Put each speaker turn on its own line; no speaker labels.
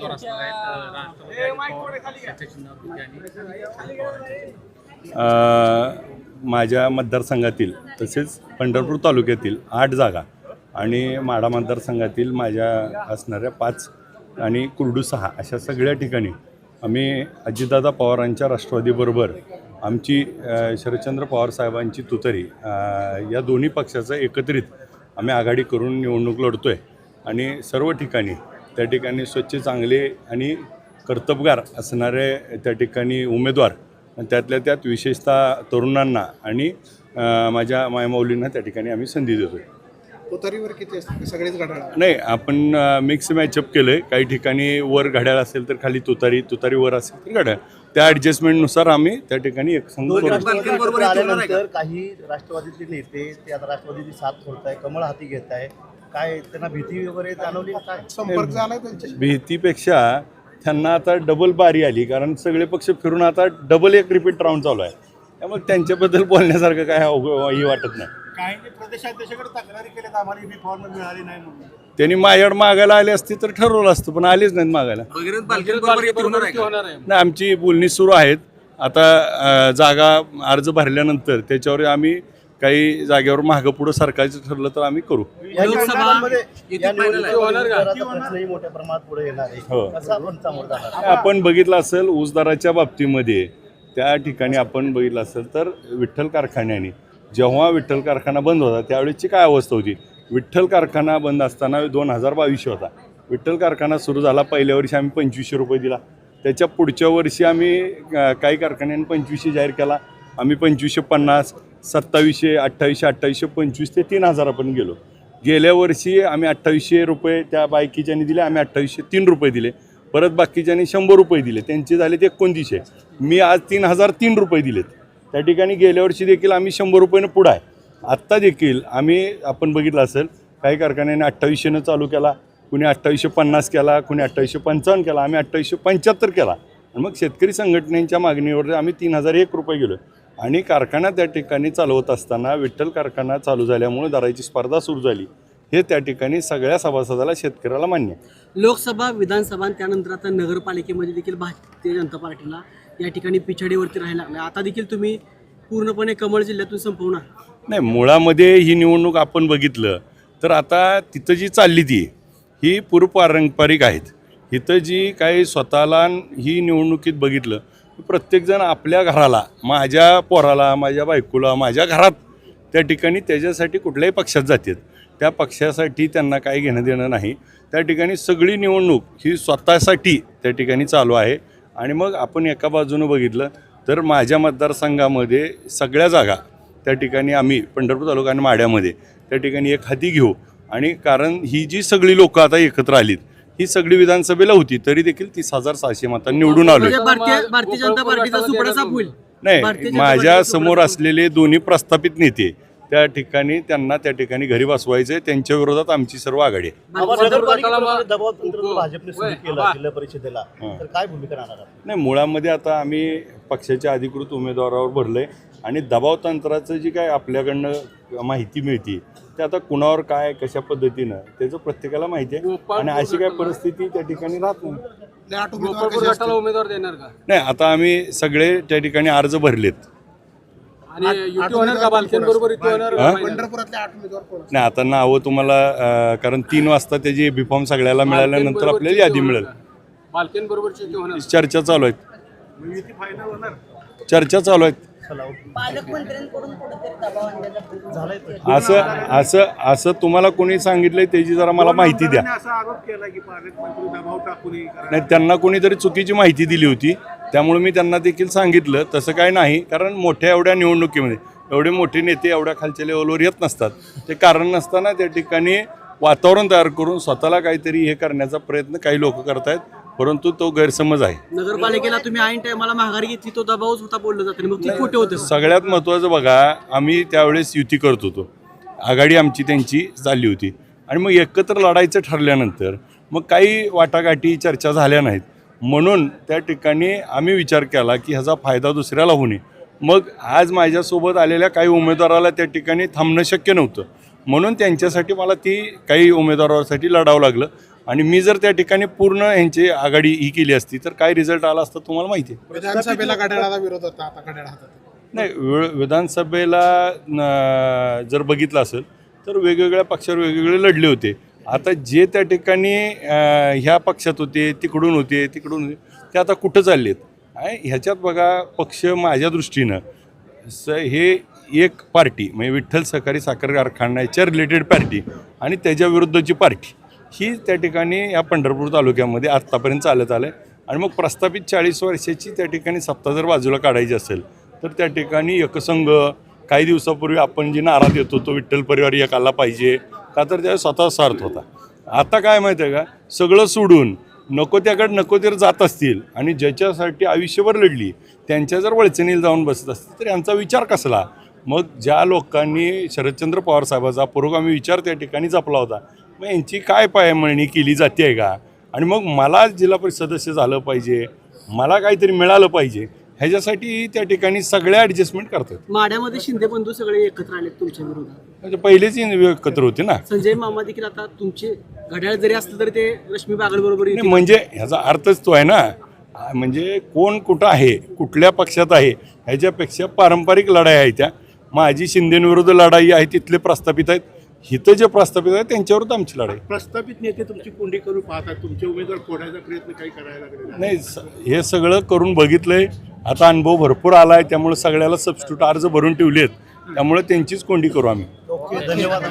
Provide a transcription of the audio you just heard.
उमेदवार असणार आहेत राष्ट्रवादी आणि
माझ्या मतदारसंघातील तसेच पंढरपूर तालुक्यातील 8 जागा आणि माढा मतदारसंघातील माझ्या असणाऱ्या 5 आणि कुर्डू 6 अशा सगळ्या ठिकाणी आम्ही अजितदादा पवारांच्या राष्ट्रवादीबरोबर आमची शरदचंद्र पवार साहेबांची तुतारी या दोन्ही पक्षाचं एकत्रित आम्ही आघाडी करून निवडणूक लढतो आहे आणि सर्व ठिकाणी त्या ठिकाणी स्वच्छ चांगले आणि कर्तबगार असणारे त्या ठिकाणी उमेदवार त्यातल्या त्यात विशेषतः तरुणांना आणि माझ्या मायमाऊलींना त्या ठिकाणी आम्ही संधी देतो.
तुतारीवर किती असते सगळेच घड्याळ
नाही, आपण मिक्स मॅचअप केलं आहे. काही ठिकाणी वर घड्याळ असेल तर खाली तुतारी वर असेल तर घड्याळ, त्या ॲडजस्टमेंटनुसार आम्ही त्या ठिकाणी एक संघ
आल्यानंतर काही राष्ट्रवादीचे नेते ते आता राष्ट्रवादीची साथ सोडत आहे, कमळ हाती घेत आहे, काय त्यांना भीती वगैरे जाणवली काय?
संपर्क झालाय त्यांच्याशी?
भीतीपेक्षा त्यांना आता डबल बारी आली, कारण सगळे पक्ष फिरून आता डबल एक रिपीट राऊंड चालू आहे. त्यामुळे त्यांच्याबद्दल बोलण्यासारखं काय ही वाटत नाही.
काही प्रदेशाध्यक्षाकडे तक्रारी केल्यात आम्हाला बी फॉर्म मिळाली नाही म्हणून.
त्यांनी माझ्याकडे मागायला आले असते तर ठरवलं असतं, पण आलेच नाहीत मागायला. नाही, आमची बोलणी सुरू आहेत. आता जागा अर्ज भरल्यानंतर त्याच्यावर आम्ही काही जागेवर मागं पुढं सरकारचं ठरलं तर आम्ही करू.
मोठ्या प्रमाणात पुढे येणार
हो.
आहे.
आपण बघितलं असेल ऊस दराच्या बाबतीमध्ये त्या ठिकाणी आपण बघितलं असेल तर विठ्ठल कारखान्याने जेव्हा विठ्ठल कारखाना बंद होता त्यावेळेची काय अवस्था होती. विठ्ठल कारखाना बंद असताना 2022 होता. विठ्ठल कारखाना सुरू झाला, पहिल्या वर्षी आम्ही 2500 रुपये दिला. त्याच्या पुढच्या वर्षी आम्ही काही कारखान्यांनी 2500 जाहीर केला. आम्ही 2550, 2700, 2800, 25 ते 3000 आपण गेलो. गेल्या वर्षी आम्ही 2800 रुपये त्या बायकीच्यानी दिले, आम्ही 2803 रुपये दिले. परत बाकीच्यांनी 100 रुपये दिले, त्यांचे झाले ते 2900. मी आज 3003 रुपये दिलेत. त्या ठिकाणी गेल्या वर्षी देखील आम्ही 100 रुपयानं पुढं आहे. आत्ता देखील आपण बघितलं असेल काही कारखान्याने 2800 चालू केला, कुणी 2850 केला, कुणी 2855 केला, आम्ही 2875 केला. आणि मग शेतकरी संघटनेच्या मागणीवर आम्ही 3001 रुपये गेलो. आणि कारखाना त्या ठिकाणी चालवत असताना विठ्ठल कारखाना चालू झाल्यामुळे दराची स्पर्धा सुरू झाली. हे त्या ठिकाणी सगळ्या सभासदाला शेतकऱ्याला मान्य आहे.
लोकसभा, विधानसभा त्यानंतर आता नगरपालिकेमध्ये देखील भारतीय जनता पार्टीला या ठिकाणी पिछाडीवरती राहायला लागलं. आता देखील तुम्ही पूर्णपणे कमळ जिल्ह्यातून संपवणार?
नाही, मुळामध्ये ही निवडणूक आपण बघितलं तर आता तिथं जी चालली ती ही पूर्वपारंपरिक आहेत. इथं जी काही स्वतःला ही निवडणुकीत बघितलं प्रत्येकजण आपल्या घराला, माझ्या पोराला, माझ्या बायकोला, माझ्या घरात त्या ठिकाणी त्याच्यासाठी कुठल्याही पक्षात जातात. त्या पक्षासाठी त्यांना काही घेणं देणं नाही. त्या ठिकाणी सगळी निवडणूक ही स्वतःसाठी त्या ठिकाणी चालू आहे. आणि मग आपण एका बाजूनं बघितलं तर माझ्या मतदारसंघामध्ये सगळ्या जागा त्या ठिकाणी आम्ही पंढरपूर तालुका आणि माढ्यामध्ये त्या ठिकाणी एक हाती घेऊ. आणि कारण ही जी सगळी लोकं आता एकत्र आलीत ही सगळी विधानसभेला होती तरी देखील 30,600 मतांनी निवडून आलो.
भारतीय जनता पार्टीचा सुपडा साफ होईल?
नाही, माझ्या समोर असलेले दोन्ही प्रस्थापित नेते त्या ठिकाणी त्यांना त्या ठिकाणी घरी बसवायचे, त्यांच्या विरोधात आमची सर्व आघाडी आहे.
दबाव तंत्र भाजपने सुरू केलं जिल्हा परिषदेला, तर काय भूमिका राहणार?
नाही, मुळामध्ये आता आम्ही पक्षाच्या अधिकृत उमेदवारावर भरलंय आणि दबाव तंत्राचं जी काय आपल्याकडनं माहिती मिळते ते आता कुणावर काय कशा पद्धतीनं त्याचं प्रत्येकाला माहिती आहे. आणि अशी काय परिस्थिती त्या ठिकाणी राहत नाही.
उमेदवार देणार का?
नाही, आता आम्ही सगळे त्या ठिकाणी अर्ज भरलेत. नाही, आता नावं तुम्हाला कारण 3 वाजता त्याची बीफॉर्म सगळ्याला मिळाल्यानंतर आपल्याला यादी मिळेल. चर्चा चालू आहेत. असं तुम्हाला कोणी सांगितलंय त्याची जरा मला माहिती द्या. नाही, त्यांना कोणीतरी चुकीची माहिती दिली होती त्यामुळे मी त्यांना देखील सांगितलं. तसं काय नाही, कारण मोठ्या एवढ्या निवडणुकीमध्ये एवढे मोठे नेते एवढ्या खालच्या लेवलवर येत नसतात. ते कारण नसताना त्या ठिकाणी वातावरण तयार करून स्वतःला काहीतरी हे करण्याचा प्रयत्न काही लोक करतायत, परंतु तो गैरसमज आहे.
नगरपालिकेला तुम्ही ऐन टायमाला माघार घेतली, तो दबावच होता बोललं जातं, मग ती खोटे होते.
सगळ्यात महत्त्वाचं बघा, आम्ही त्यावेळेस युती करत होतो, आघाडी आमची त्यांची चालली होती. आणि मग एकत्र लढायचं ठरल्यानंतर मग काही वाटाघाटी चर्चा झाल्या नाहीत. म्हणून त्या ठिकाणी आम्ही विचार केला की ह्याचा फायदा दुसऱ्याला होऊ नये. मग आज माझ्यासोबत आलेल्या काही उमेदवाराला त्या ठिकाणी थांबणं शक्य नव्हतं, म्हणून त्यांच्यासाठी मला ती काही उमेदवारासाठी लढावं लागलं. आणि मी जर त्या ठिकाणी पूर्ण यांची आघाडी ही केली असती तर काय रिझल्ट आला असता तुम्हाला माहिती आहे.
विधानसभेला घड्याळाला विरोध होता, आता घड्याळ हातात आहे.
नाही, विधानसभेला जर बघितलं असेल तर वेगवेगळ्या पक्षावर वेगवेगळे लढले होते. आता जे त्या ठिकाणी ह्या पक्षात होते, तिकडून होते, ते आता कुठं चाललेत. ह्याच्यात बघा, पक्ष माझ्या दृष्टीनं हे एक पार्टी म्हणजे विठ्ठल सहकारी साखर कारखान्याच्या रिलेटेड पार्टी आणि त्याच्या विरुद्धची पार्टी ही त्या ठिकाणी या पंढरपूर तालुक्यामध्ये आत्तापर्यंत चालत आलं आहे. आणि मग प्रस्थापित 40 वर्षाची त्या ठिकाणी सत्ता जर बाजूला काढायची असेल तर त्या ठिकाणी एकसंघ काही दिवसापूर्वी आपण जी नारा देतो तो विठ्ठल परिवार एक आला पाहिजे का, तर त्या स्वतः स्वार्थ होता. आता काय माहिती आहे का, सगळं सोडून नको त्याकडे नको तर जात असतील आणि ज्याच्यासाठी आयुष्यभर लढली त्यांच्या जर वळचणीला जाऊन बसत असतील तर यांचा विचार कसला. मग ज्या लोकांनी शरदचंद्र पवार साहेबाचा पुरोगामी विचार त्या ठिकाणी जपला होता, मग यांची काय पायमळणी केली जाते आहे का. आणि मग मला जिल्हा परिषद सदस्य झालं पाहिजे, मला काहीतरी मिळालं पाहिजे, ह्याच्यासाठी त्या ठिकाणी सगळ्या ॲडजस्टमेंट करतात.
माड्यामध्ये शिंदे बंधू सगळे एकत्र आले तुमच्या विरोधात.
म्हणजे पहिलेच एकत्र होते ना.
संजय मामा देखील आता तुमचे घड्याळ जरी असलं तरी ते रश्मी बागल बरोबर
नाही, म्हणजे ह्याचा अर्थच तो आहे ना, म्हणजे कोण कुठं आहे, कुठल्या पक्षात आहे ह्याच्यापेक्षा पारंपरिक लढाई आहे. त्या माझी शिंदेविरुद्ध लढाई आहे, तिथले प्रस्थापित आहेत, हिथं जे प्रस्थापित आहेत त्यांच्यावरच आमची लढाई.
प्रस्थापित नेते तुमची कोंडी करून पाहतात, तुमचे उमेदवार फोडायचा प्रयत्न काही करायला लागले
नाही, हे सगळं करून बघितलंय. आता अनुभव भरपूर आला आहे, त्यामुळे सगळ्याला सबस्टिट्यूट अर्ज भरून ठेवलेत, त्यामुळे त्यांचीच कोंडी करू आम्ही.
ओके, धन्यवाद.